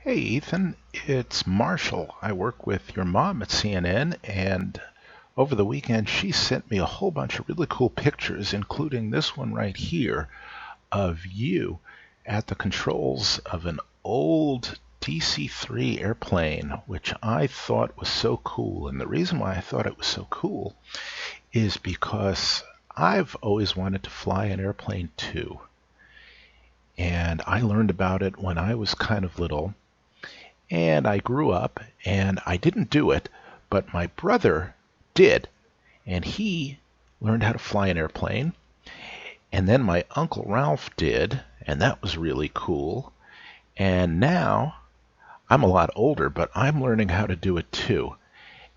Hey Ethan, it's Marshall. I work with your mom at CNN, and over the weekend she sent me a whole bunch of really cool pictures, including this one right here of you at the controls of an old DC-3 airplane, which I thought was so cool. And the reason why I thought it was so cool is because I've always wanted to fly an airplane too. And I learned about it when I was kind of little. And I grew up and I didn't do it, but my brother did. And he learned how to fly an airplane. And then my Uncle Ralph did, and that was really cool. And now I'm a lot older, but I'm learning how to do it too.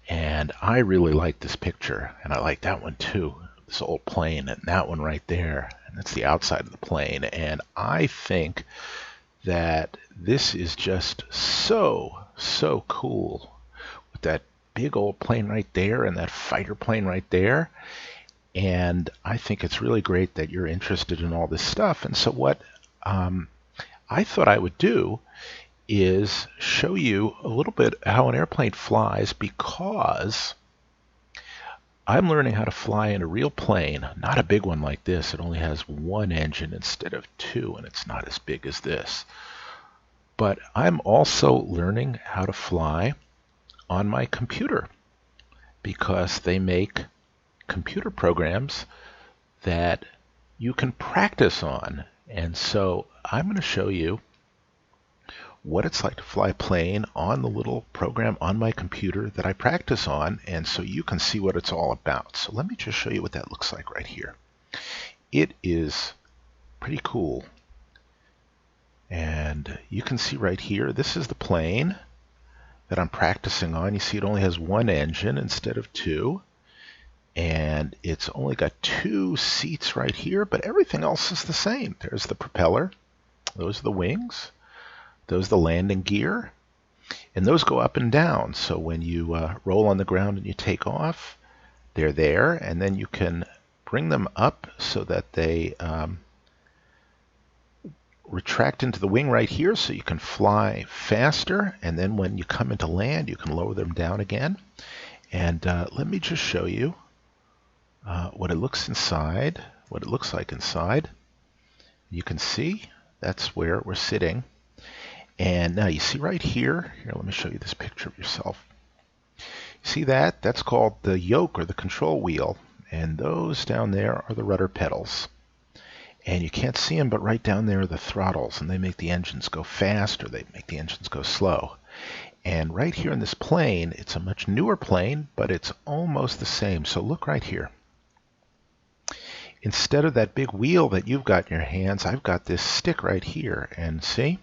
And I really like this picture, and I like that one too. This old plane, and that one right there. And that's the outside of the plane. And I think that this is just so cool with that big old plane right there and that fighter plane right there. And I think it's really great that you're interested in all this stuff. And so what I thought I would do is show you a little bit how an airplane flies, because I'm learning how to fly in a real plane, not a big one like this. It only has one engine instead of two, and it's not as big as this. But I'm also learning how to fly on my computer, because they make computer programs that you can practice on. And so I'm going to show you what it's like to fly a plane on the little program on my computer that I practice on, and so you can see what it's all about. So let me just show you what that looks like right here. It is pretty cool. And you can see right here, this is the plane that I'm practicing on. You see it only has one engine instead of two. And it's only got two seats right here, but everything else is the same. There's the propeller. Those are the wings. Those are the landing gear. And those go up and down. So when you roll on the ground and you take off, they're there. And then you can bring them up so that they retract into the wing right here, so you can fly faster. And then when you come into land, you can lower them down again. And let me just show you what it looks like inside. You can see that's where we're sitting. And now you see right here, let me show you this picture of yourself. See that? That's called the yoke, or the control wheel. And those down there are the rudder pedals. And you can't see them, but right down there are the throttles, and they make the engines go fast, or they make the engines go slow. And right here in this plane, it's a much newer plane, but it's almost the same. So look right here. Instead of that big wheel that you've got in your hands, I've got this stick right here. And see?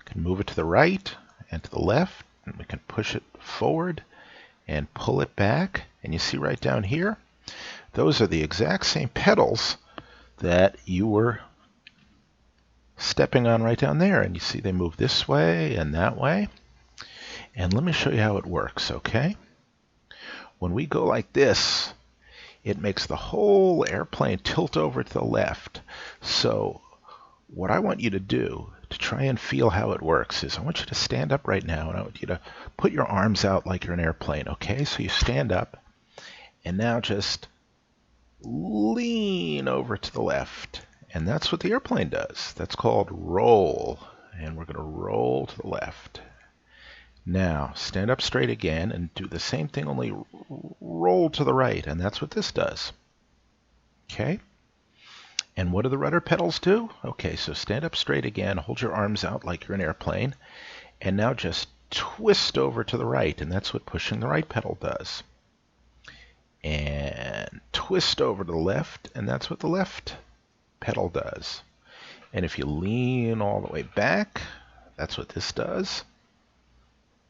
I can move it to the right and to the left, and we can push it forward and pull it back. And you see right down here, those are the exact same pedals that you were stepping on right down there. And you see they move this way and that way. And let me show you how it works, okay? When we go like this, it makes the whole airplane tilt over to the left. So what I want you to do to try and feel how it works is I want you to stand up right now, and I want you to put your arms out like you're an airplane, okay? So you stand up, and now just lean over to the left. And that's what the airplane does. That's called roll. And we're going to roll to the left. Now, stand up straight again and do the same thing, only roll to the right. And that's what this does. Okay? And what do the rudder pedals do? Okay, so stand up straight again, hold your arms out like you're an airplane, and now just twist over to the right. And that's what pushing the right pedal does. And twist over to the left, and that's what the left pedal does. And if you lean all the way back, that's what this does.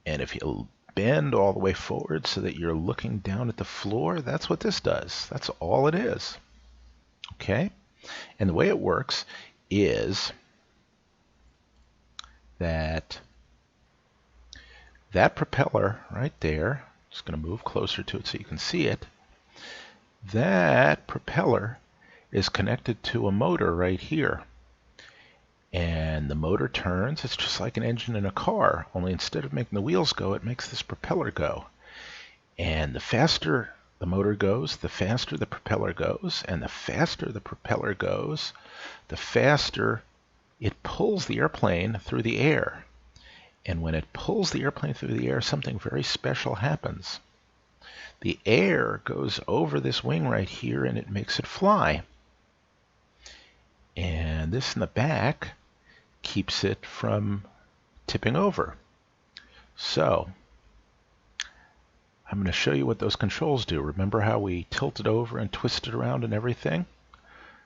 And if you bend all the way forward so that you're looking down at the floor, that's what this does. That's all it is. Okay? And the way it works is that propeller right there, just going to move closer to it so you can see it. That propeller is connected to a motor right here. And the motor turns. It's just like an engine in a car, only instead of making the wheels go, it makes this propeller go. And the faster the motor goes, the faster the propeller goes, and the faster the propeller goes, the faster it pulls the airplane through the air. And when it pulls the airplane through the air, something very special happens. The air goes over this wing right here and it makes it fly. And this in the back keeps it from tipping over. So I'm going to show you what those controls do. Remember how we tilted over and twisted around and everything?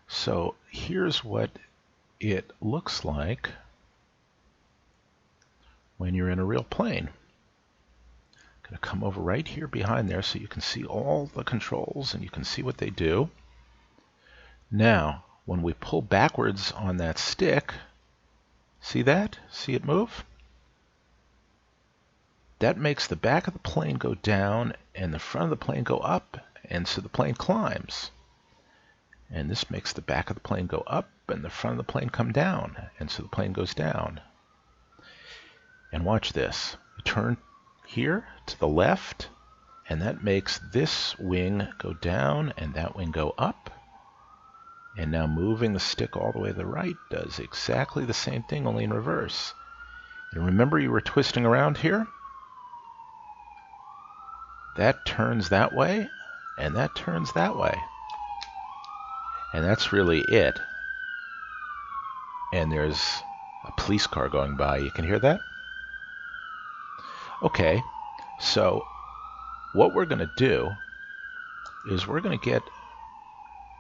So here's what it looks like when you're in a real plane. I'm going to come over right here behind there so you can see all the controls and you can see what they do. Now, when we pull backwards on that stick, see that? See it move? That makes the back of the plane go down and the front of the plane go up, and so the plane climbs. And this makes the back of the plane go up and the front of the plane come down, and so the plane goes down. And watch this. You turn here to the left, and that makes this wing go down and that wing go up. And now moving the stick all the way to the right does exactly the same thing, only in reverse. And remember you were twisting around here? That turns that way, and that turns that way. And that's really it. And there's a police car going by. You can hear that? Okay, so what we're going to do is we're going to get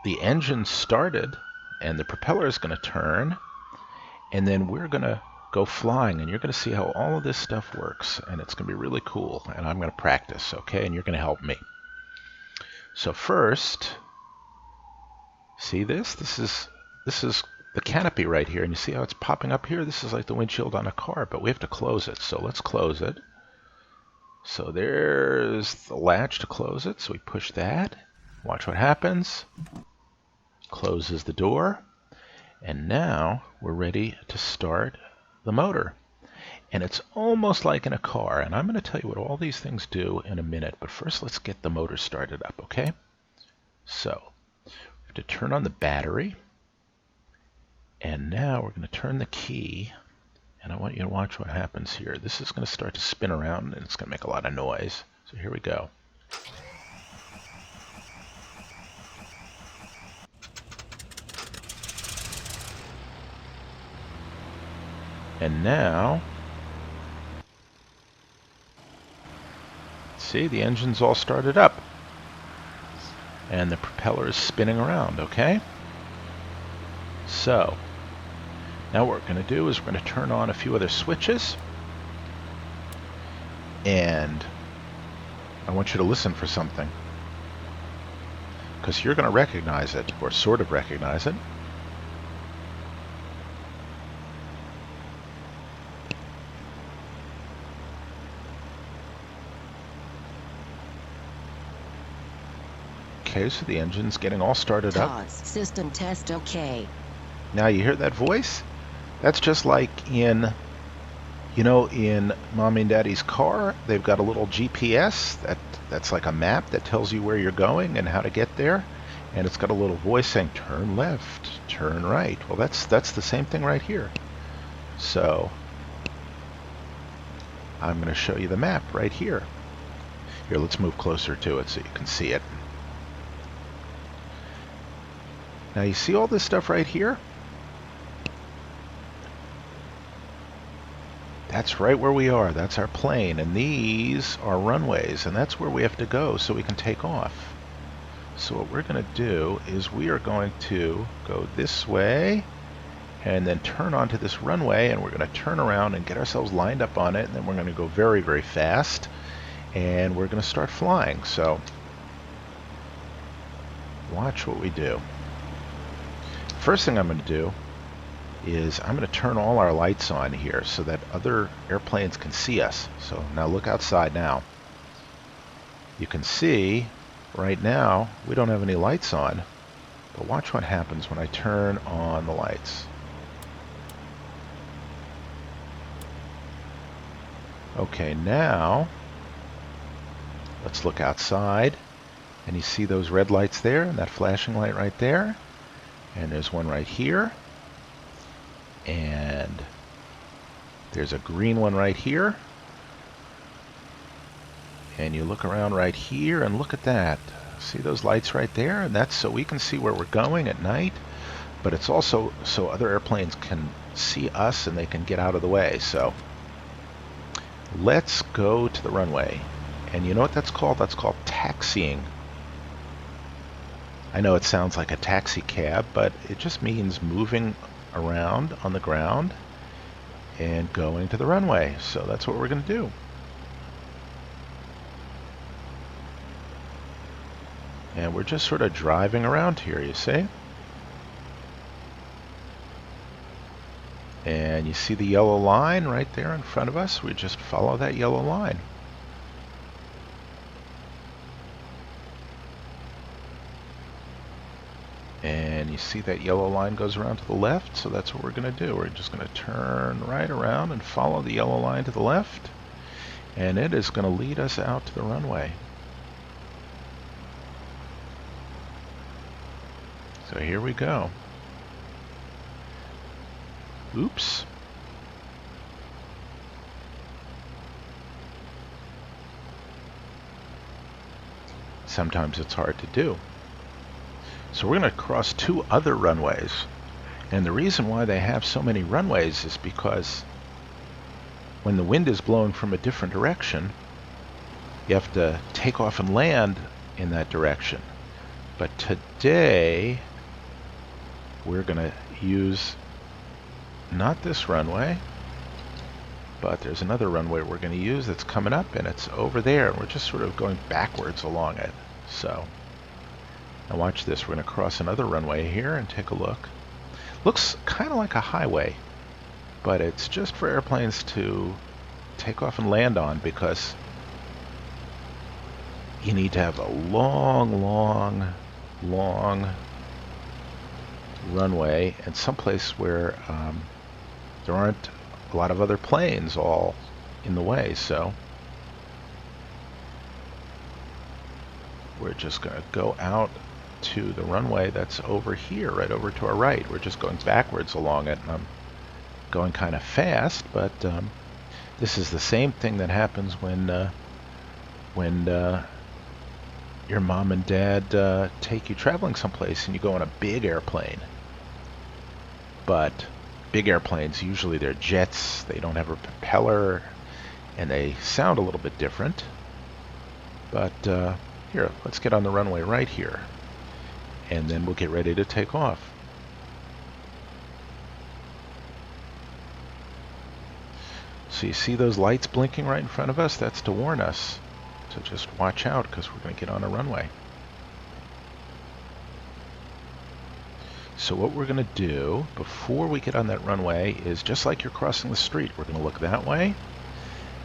the engine started, and the propeller is going to turn, and then we're going to go flying, and you're going to see how all of this stuff works, and it's going to be really cool, and I'm going to practice, okay, and you're going to help me. So first, see this? This is the canopy right here, and you see how it's popping up here? This is like the windshield on a car, but we have to close it, so let's close it. So there's the latch to close it, so we push that. Watch what happens. Closes the door, and now we're ready to start the motor. And it's almost like in a car, and I'm going to tell you what all these things do in a minute, but first let's get the motor started up, okay? So we have to turn on the battery, and now we're going to turn the key, and I want you to watch what happens here. This is going to start to spin around, and it's going to make a lot of noise. So here we go. And now, see, the engine's all started up. And the propeller is spinning around, okay? So, now what we're going to do is we're going to turn on a few other switches. And I want you to listen for something, because you're going to recognize it, or sort of recognize it. Okay, so the engine's getting all started up. System test okay. Now you hear that voice? That's just like in, in Mommy and Daddy's car, they've got a little GPS that's like a map that tells you where you're going and how to get there. And it's got a little voice saying, turn left, turn right. Well, that's the same thing right here. So I'm going to show you the map right here. Here, let's move closer to it so you can see it. Now you see all this stuff right here? That's right where we are. That's our plane. And these are runways. And that's where we have to go so we can take off. So what we're going to do is we are going to go this way and then turn onto this runway. And we're going to turn around and get ourselves lined up on it. And then we're going to go very, very fast. And we're going to start flying. So watch what we do. First thing I'm going to do is I'm going to turn all our lights on here so that other airplanes can see us. So now look outside now. You can see right now we don't have any lights on, but watch what happens when I turn on the lights. Okay, now let's look outside, and you see those red lights there and that flashing light right there, and there's one right here, and there's a green one right here, and you look around right here and look at that. See those lights right there? And that's so we can see where we're going at night, but it's also so other airplanes can see us and they can get out of the way. So let's go to the runway. And you know what that's called? That's called taxiing. I know it sounds like a taxi cab, but it just means moving around on the ground and going to the runway. So that's what we're going to do. And we're just sort of driving around here, you see? And you see the yellow line right there in front of us? We just follow that yellow line. And you see that yellow line goes around to the left, so that's what we're going to do. We're just going to turn right around and follow the yellow line to the left, and it is going to lead us out to the runway. So here we go. Oops. Sometimes it's hard to do. So we're going to cross two other runways. And the reason why they have so many runways is because when the wind is blowing from a different direction, you have to take off and land in that direction. But today, we're going to use not this runway, but there's another runway we're going to use that's coming up, and it's over there, and we're just sort of going backwards along it. So now watch this. We're going to cross another runway here and take a look. Looks kind of like a highway, but it's just for airplanes to take off and land on, because you need to have a long runway and someplace where there aren't a lot of other planes all in the way. So we're just going to go out to the runway that's over here, right over to our right. We're just going backwards along it, and I'm going kind of fast, but this is the same thing that happens when your mom and dad take you traveling someplace and you go on a big airplane. But big airplanes, usually they're jets, they don't have a propeller, and they sound a little bit different. But here, let's get on the runway right here, and then we'll get ready to take off. So you see those lights blinking right in front of us? That's to warn us to just watch out, because we're going to get on a runway. So what we're going to do before we get on that runway is, just like you're crossing the street, we're going to look that way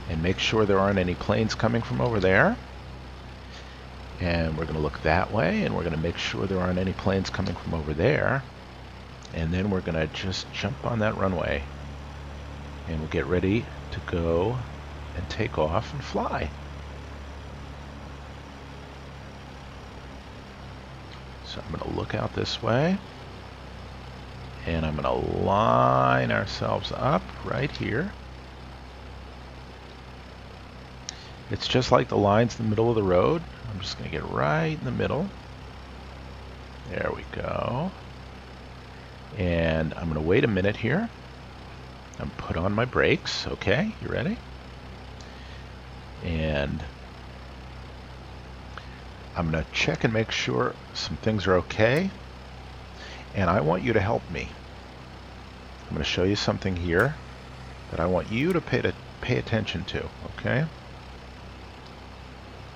and make sure there aren't any planes coming from over there. And we're going to look that way, and we're going to make sure there aren't any planes coming from over there. And then we're going to just jump on that runway, and we'll get ready to go and take off and fly. So I'm going to look out this way, and I'm going to line ourselves up right here. It's just like the lines in the middle of the road. I'm just going to get right in the middle. There we go. And I'm going to wait a minute here. I'm put on my brakes. Okay, you ready? And I'm going to check and make sure some things are okay. And I want you to help me. I'm going to show you something here that I want you to pay attention to, okay?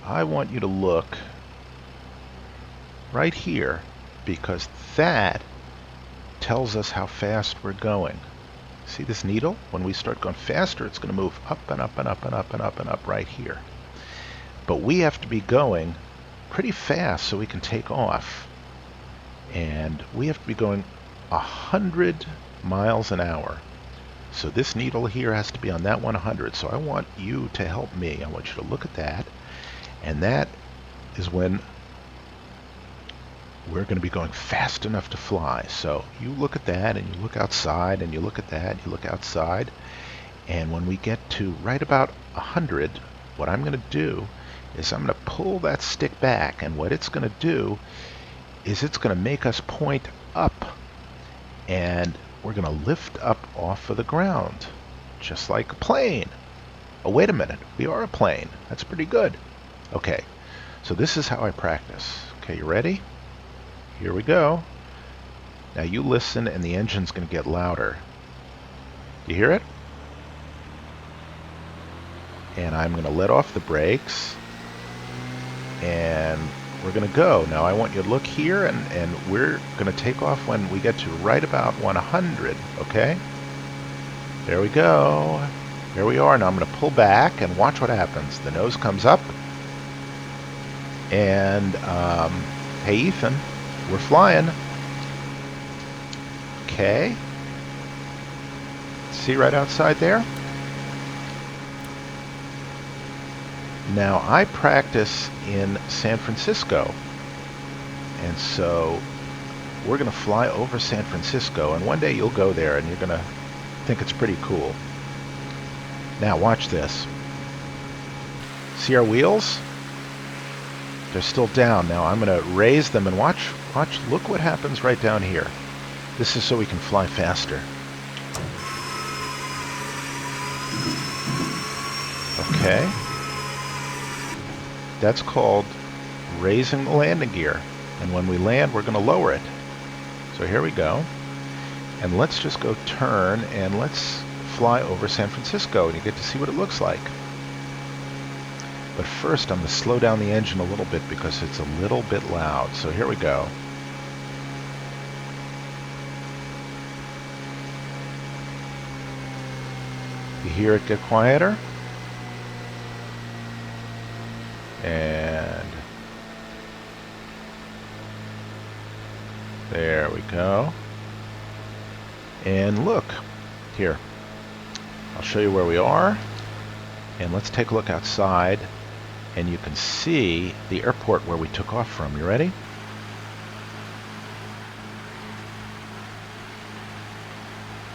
I want you to look right here, because that tells us how fast we're going. See this needle? When we start going faster, it's going to move up and up and up and up and up and up right here. But we have to be going pretty fast so we can take off. And we have to be going 100 miles an hour. So this needle here has to be on that 100. So I want you to help me. I want you to look at that. And that is when we're going to be going fast enough to fly. So you look at that and you look outside and you look at that, you look outside. And when we get to right about 100, what I'm going to do is I'm going to pull that stick back. And what it's going to do is it's going to make us point up. And we're going to lift up off of the ground, just like a plane. Oh, wait a minute. We are a plane. That's pretty good. Okay, so this is how I practice. Okay, you ready? Here we go. Now you listen, and the engine's going to get louder. You hear it? And I'm going to let off the brakes. And we're going to go. Now I want you to look here, and we're going to take off when we get to right about 100, okay? There we go. There we are. Now I'm going to pull back and watch what happens. The nose comes up. And, hey Ethan, we're flying. Okay. See right outside there? Now I practice in San Francisco, and so we're going to fly over San Francisco, and one day you'll go there and you're going to think it's pretty cool. Now watch this. See our wheels? They're still down. Now I'm going to raise them and watch, look what happens right down here. This is so we can fly faster. Okay. That's called raising the landing gear. And when we land, we're going to lower it. So here we go. And let's just go turn and let's fly over San Francisco, and you get to see what it looks like. But first, I'm going to slow down the engine a little bit because it's a little bit loud. So here we go. You hear it get quieter? And there we go. And look, here, I'll show you where we are. And let's take a look outside. And you can see the airport where we took off from. You ready?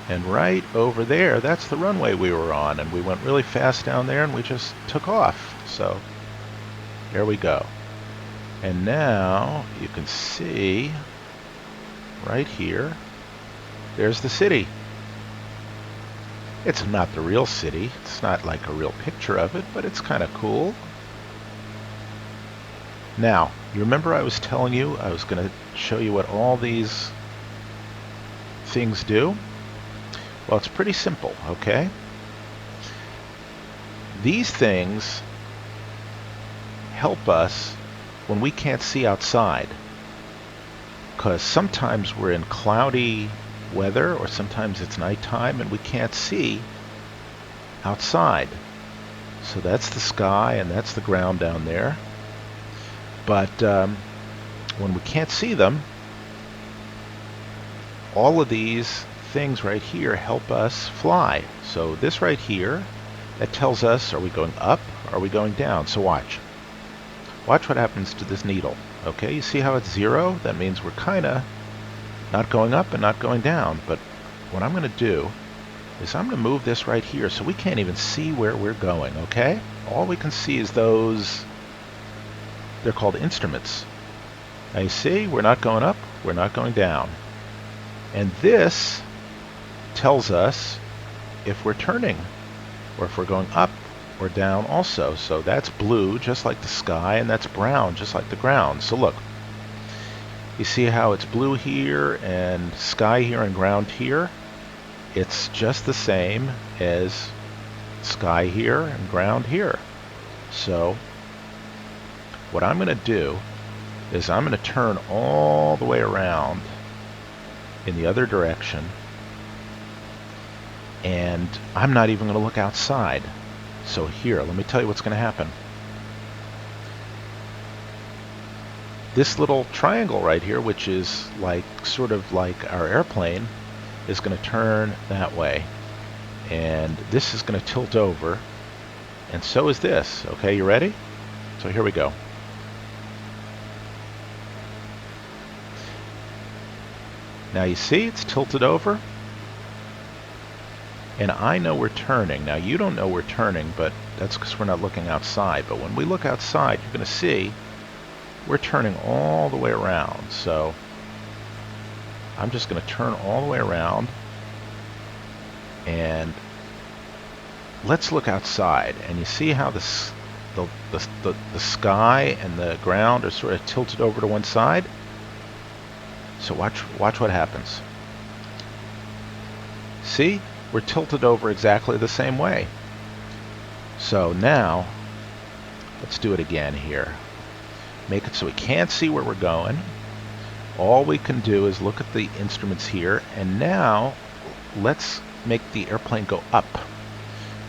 And right over there, that's the runway we were on. And we went really fast down there and we just took off. So there we go. And now you can see right here, there's the city. It's not the real city. It's not like a real picture of it, but it's kind of cool. Now, you remember I was telling you I was going to show you what all these things do? Well, it's pretty simple, okay? These things help us when we can't see outside, because sometimes we're in cloudy weather or sometimes it's nighttime and we can't see outside. So that's the sky and that's the ground down there. But when we can't see them, all of these things right here help us fly. So this right here, that tells us, are we going up or are we going down? So watch. Watch what happens to this needle. Okay, you see how it's 0? That means we're kind of not going up and not going down. But what I'm going to do is I'm going to move this right here so we can't even see where we're going, okay? All we can see is those, they're called instruments. Now you see, we're not going up, we're not going down. And this tells us if we're turning or if we're going up or down also. So that's blue, just like the sky, and that's brown, just like the ground. So look, you see how it's blue here and sky here and ground here? It's just the same as sky here and ground here. So what I'm going to do is I'm going to turn all the way around in the other direction, and I'm not even going to look outside. So here, let me tell you what's going to happen. This little triangle right here, which is like sort of like our airplane, is going to turn that way. And this is going to tilt over, and so is this. Okay, you ready? So here we go. Now you see it's tilted over, and I know we're turning. Now you don't know we're turning, but that's because we're not looking outside. But when we look outside, you're going to see we're turning all the way around. So I'm just going to turn all the way around, and let's look outside. And you see how the sky and the ground are sort of tilted over to one side? So watch what happens. See? We're tilted over exactly the same way. So now, let's do it again here. Make it so we can't see where we're going. All we can do is look at the instruments here, and now let's make the airplane go up.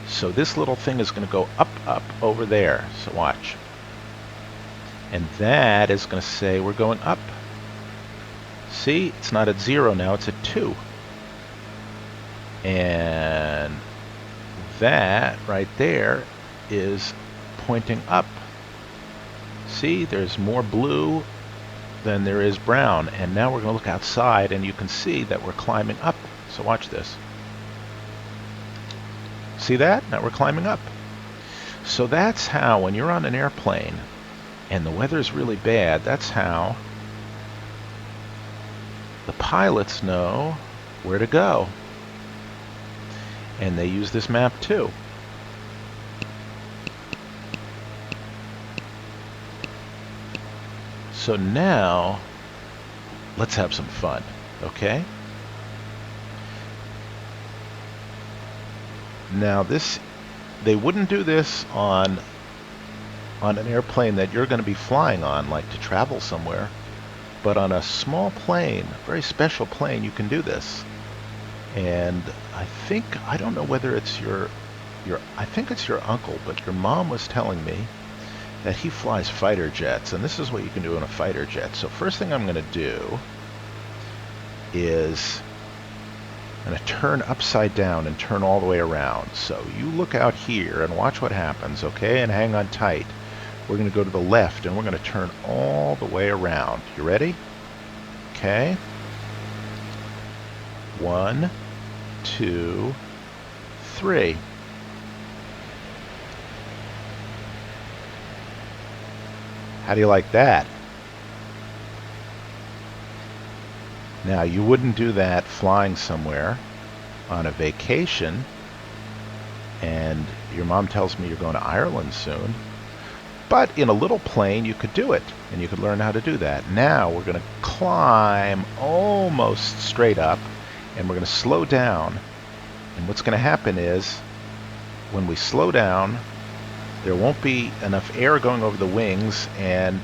So this little thing is going to go up over there. So watch. And that is going to say we're going up. See, it's not at 0 now, it's at 2. And that right there is pointing up. See, there's more blue than there is brown. And now we're going to look outside, and you can see that we're climbing up. So watch this. See that? Now we're climbing up. So that's how, when you're on an airplane and the weather's really bad, that's how the pilots know where to go. And they use this map too. So now, let's have some fun, okay? Now they wouldn't do this on an airplane that you're going to be flying on, like to travel somewhere. But on a small plane, a very special plane, you can do this. And I don't know whether it's I think it's your uncle, but your mom was telling me that he flies fighter jets, and this is what you can do in a fighter jet. So first thing I'm going to do is I'm going to turn upside down and turn all the way around. So you look out here and watch what happens, okay? And hang on tight. We're going to go to the left, and we're going to turn all the way around. You ready? Okay. 1, 2, 3. How do you like that? Now, you wouldn't do that flying somewhere on a vacation, and your mom tells me you're going to Ireland soon. But in a little plane, you could do it, and you could learn how to do that. Now, we're going to climb almost straight up, and we're going to slow down. And what's going to happen is, when we slow down, there won't be enough air going over the wings, and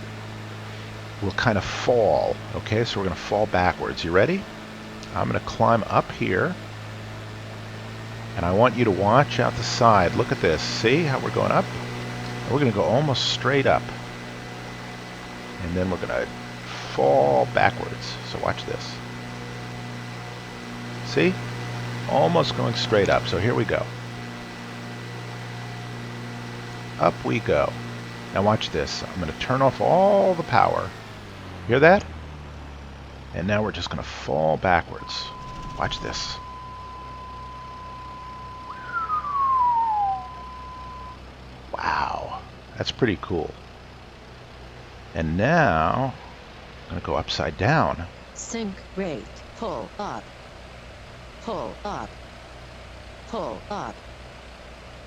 we'll kind of fall. Okay, so we're going to fall backwards. You ready? I'm going to climb up here, and I want you to watch out the side. Look at this. See how we're going up? And we're going to go almost straight up, and then we're going to fall backwards. So watch this. See? Almost going straight up. So here we go. Up we go. Now watch this. I'm going to turn off all the power. Hear that? And now we're just going to fall backwards. Watch this. Wow. That's pretty cool. And now, I'm going to go upside down. Sync rate. Pull up. Pull up. Pull up.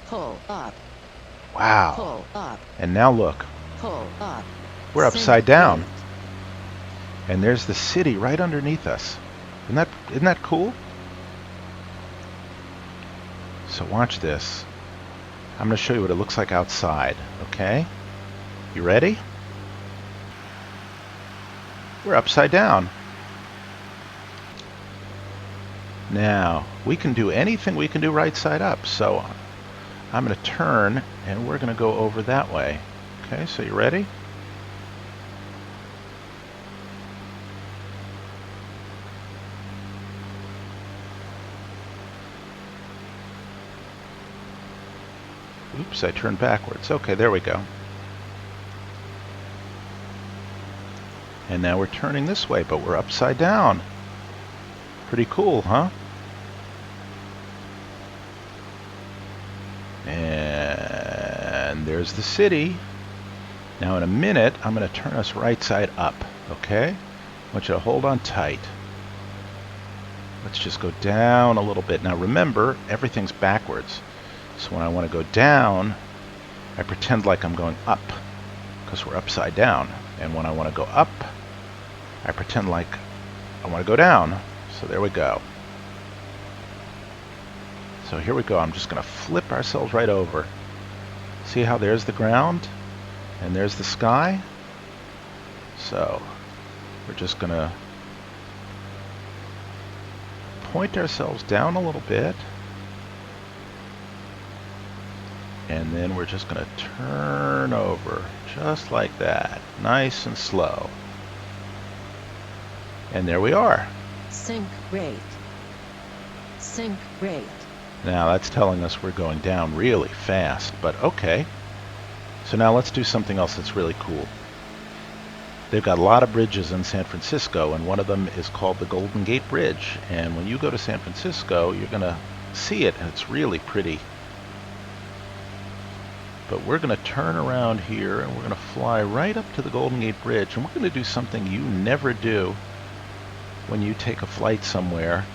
Pull up. Wow. Pull up. And now look. Pull up. We're Sync upside down. rate. And there's the city right underneath us. Isn't that cool? So watch this. I'm going to show you what it looks like outside, okay? You ready? We're upside down. Now, we can do anything we can do right side up. So I'm going to turn, and we're going to go over that way. Okay, so you ready? Oops, I turned backwards. Okay, there we go. And now we're turning this way, but we're upside down. Pretty cool, huh? And there's the city. Now in a minute, I'm going to turn us right side up, okay? I want you to hold on tight. Let's just go down a little bit. Now remember, everything's backwards. So when I want to go down, I pretend like I'm going up, because we're upside down. And when I want to go up, I pretend like I want to go down. So there we go. So here we go. I'm just going to flip ourselves right over. See how there's the ground and there's the sky? So we're just going to point ourselves down a little bit. And then we're just going to turn over just like that. Nice and slow. And there we are. Sync rate. Sync rate. Now that's telling us we're going down really fast, but okay. So now let's do something else that's really cool. They've got a lot of bridges in San Francisco, and one of them is called the Golden Gate Bridge. And when you go to San Francisco, you're going to see it, and it's really pretty. But we're going to turn around here, and we're going to fly right up to the Golden Gate Bridge, and we're going to do something you never do when you take a flight somewhere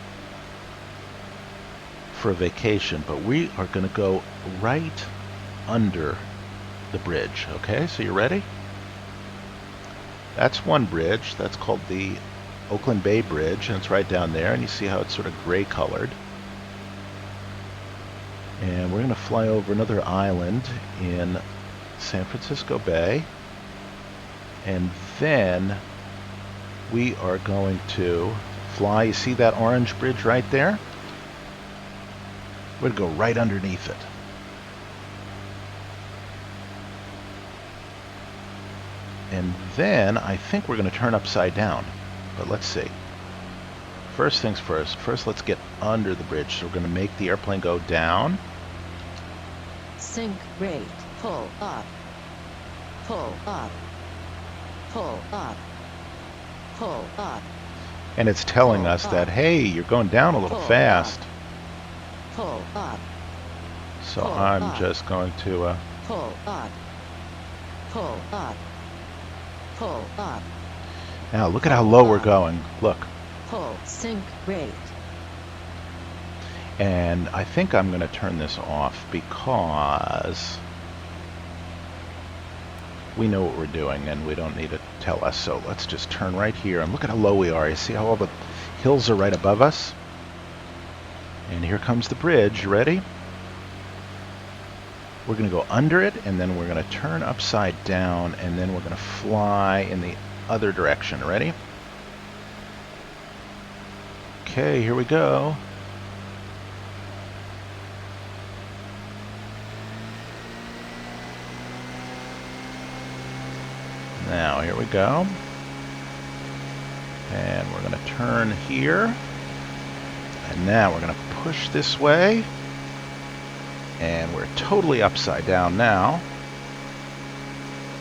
for a vacation, but we are going to go right under the bridge. Okay, so you ready? That's one bridge. That's called the Oakland Bay Bridge, and it's right down there, and you see how it's sort of gray colored. And we're going to fly over another island in San Francisco Bay, and then we are going to fly. You see that orange bridge right there? We're going to go right underneath it. And then I think we're going to turn upside down. But let's see. First things first. First, let's get under the bridge. So we're going to make the airplane go down. Sync rate. Pull up. Pull up. Pull up. Pull up. And it's telling us that, hey, you're going down a little fast. Pull up. So I'm just going to... Pull up. Pull up. Pull up. Now look at how low we're going. Look. Pull. Sync rate. And I think I'm going to turn this off because we know what we're doing and we don't need to tell us. So let's just turn right here and look at how low we are. You see how all the hills are right above us? And here comes the bridge. You ready? We're going to go under it, and then we're going to turn upside down, and then we're going to fly in the other direction. Ready? Okay, here we go. Now, here we go. And we're going to turn here. And now we're going to push this way. And we're totally upside down now.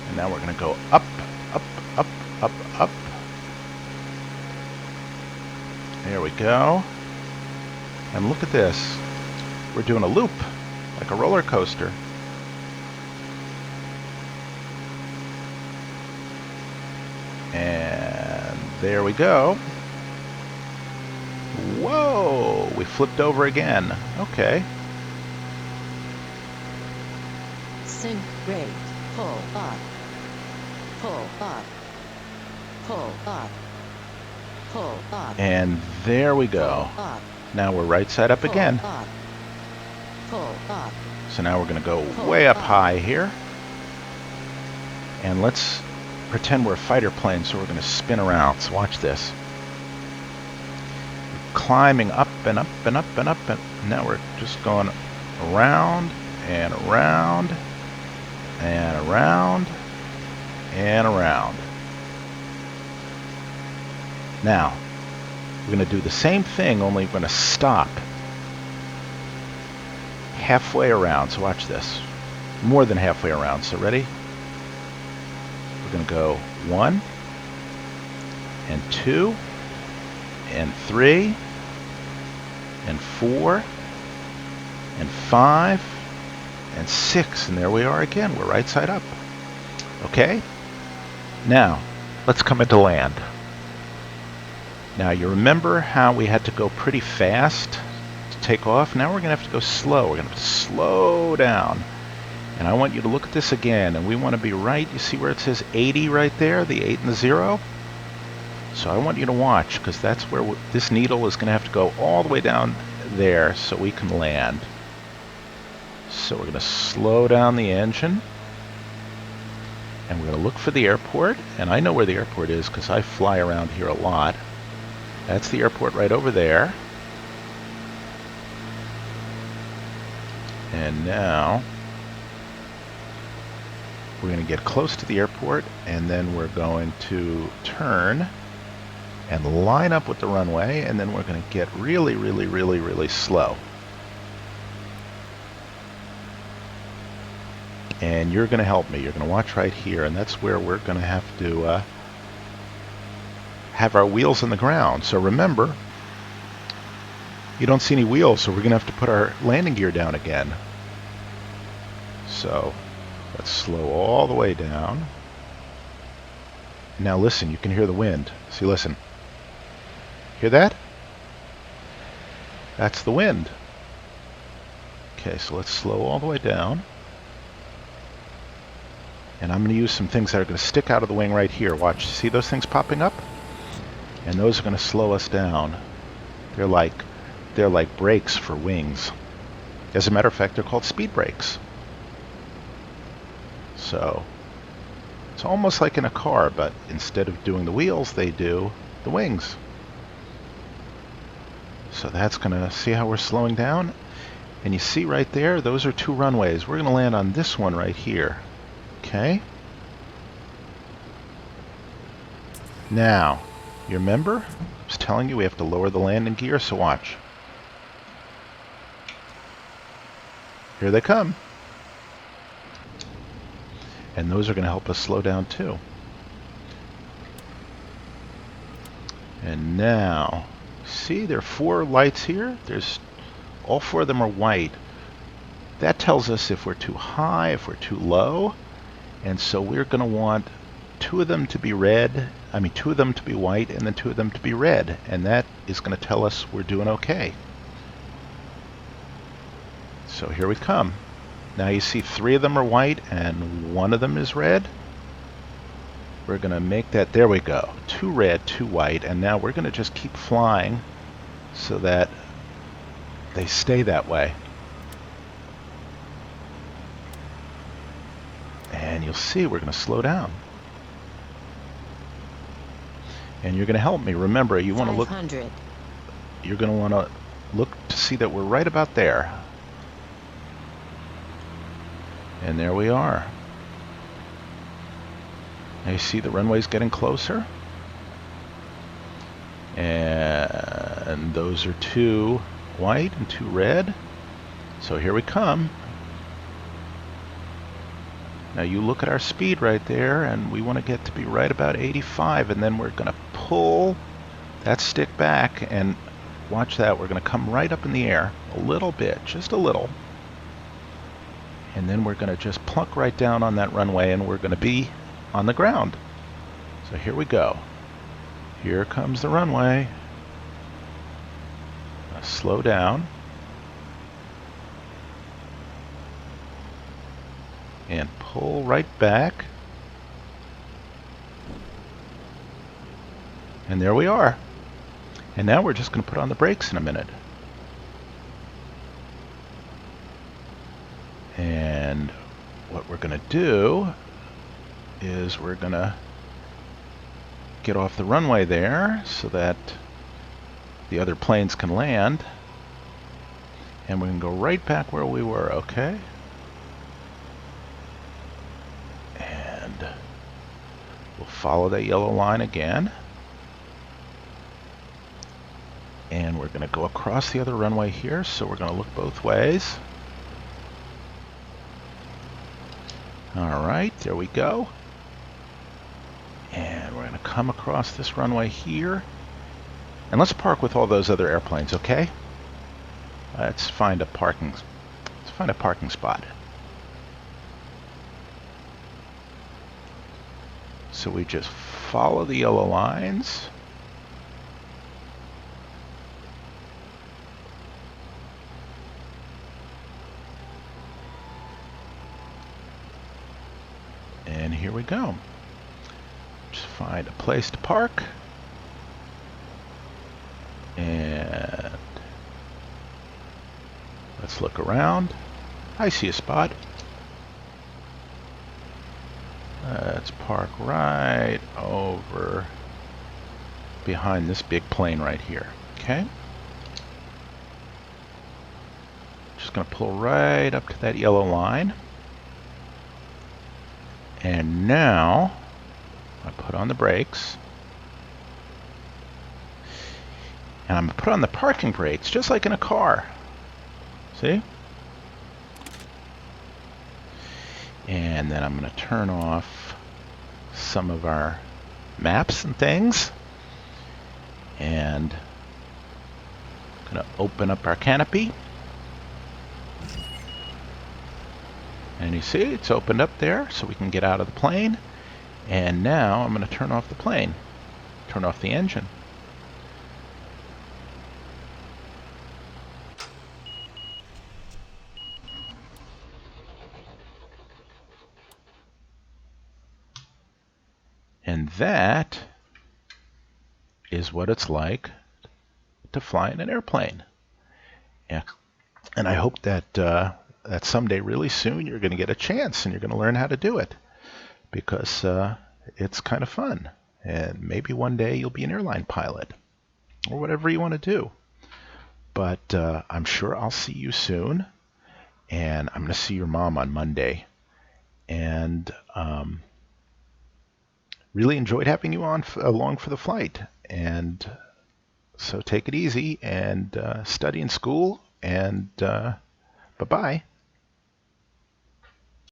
And now we're going to go up, up, up, up, up. There we go. And look at this. We're doing a loop, like a roller coaster. And there we go. Whoa! We flipped over again. Okay. Sync rate. Pull up. Pull up. Pull up. Pull up. And there we go. Pull up. Now we're right side up Pull again. up. Pull up. So now we're going to go Pull way up up. high here. And let's pretend we're a fighter plane, so we're going to spin around. So watch this. Climbing up and up and up and up, and now we're just going around and around and around and around. Now we're going to do the same thing, only we're going to stop halfway around. So watch this. more than halfway around. So ready? We're going to go 1 and 2 and 3 and 4 and 5 and 6, and there we are again. We're right side up. Okay? Now, let's come into land. Now, you remember how we had to go pretty fast to take off? Now we're going to have to go slow. We're going to have to slow down. And I want you to look at this again, and we want to be right. You see where it says 80 right there, the 8 and the 0? So I want you to watch, because that's where this needle is going to have to go all the way down there so we can land. So we're going to slow down the engine, and we're going to look for the airport. And I know where the airport is because I fly around here a lot. That's the airport right over there. And now we're going to get close to the airport, and then we're going to turn and line up with the runway, and then we're going to get really, really, really, really slow. And you're going to help me. You're going to watch right here, and that's where we're going to have to have our wheels on the ground. So remember, you don't see any wheels, so we're going to have to put our landing gear down again. So let's slow all the way down. Now listen, you can hear the wind. See, listen. Hear that? That's the wind. Okay, so let's slow all the way down. And I'm going to use some things that are going to stick out of the wing right here. Watch, see those things popping up? And those are going to slow us down. They're like brakes for wings. As a matter of fact, they're called speed brakes. So it's almost like in a car, but instead of doing the wheels, they do the wings. So that's going to, see how we're slowing down? And you see right there, those are 2 runways. We're going to land on this one right here. Okay? Now, you remember? I was telling you we have to lower the landing gear, so watch. Here they come. And those are going to help us slow down too. And now, see, there are 4 lights here. All 4 of them are white. That tells us if we're too high, if we're too low. And so we're going to want 2 of them to be red. 2 of them to be white, and then 2 of them to be red. And that is going to tell us we're doing okay. So here we come. Now you see 3 of them are white and 1 of them is red. We're going to make that, there we go. 2 red, 2 white, and now we're going to just keep flying so that they stay that way. And you'll see we're going to slow down. And you're going to help me. Remember, you want to look. You're going to want to look to see that we're right about there. And there we are. Now you see the runway's getting closer. And those are 2 white and 2 red. So here we come. Now you look at our speed right there, and we want to get to be right about 85, and then we're going to pull that stick back, and watch that. We're going to come right up in the air a little bit, just a little. And then we're going to just plunk right down on that runway, and we're going to be on the ground. So here we go. Here comes the runway. Slow down. And pull right back. And there we are. And now we're just going to put on the brakes in a minute. And what we're going to do is we're going to get off the runway there so that the other planes can land. And we're going to go right back where we were, okay? And we'll follow that yellow line again. And we're going to go across the other runway here, so we're going to look both ways. All right, there we go. And we're going to come across this runway here. And let's park with all those other airplanes, okay? Let's find a parking spot. So we just follow the yellow lines. And here we go. Just find a place to park. And let's look around. I see a spot. Let's park right over behind this big plane right here. Okay. Just going to pull right up to that yellow line. And now I put on the brakes. And I'm going to put on the parking brakes just like in a car. See? And then I'm going to turn off some of our maps and things. And I'm going to open up our canopy. And you see it's opened up there so we can get out of the plane. And now I'm going to turn off the plane. Turn off the engine. And that is what it's like to fly in an airplane. Yeah. And I hope that that someday, really soon, you're going to get a chance and you're going to learn how to do it, because it's kind of fun. And maybe one day you'll be an airline pilot or whatever you want to do. But I'm sure I'll see you soon. And I'm going to see your mom on Monday. And really enjoyed having you on along for the flight. And so take it easy and study in school. And bye-bye.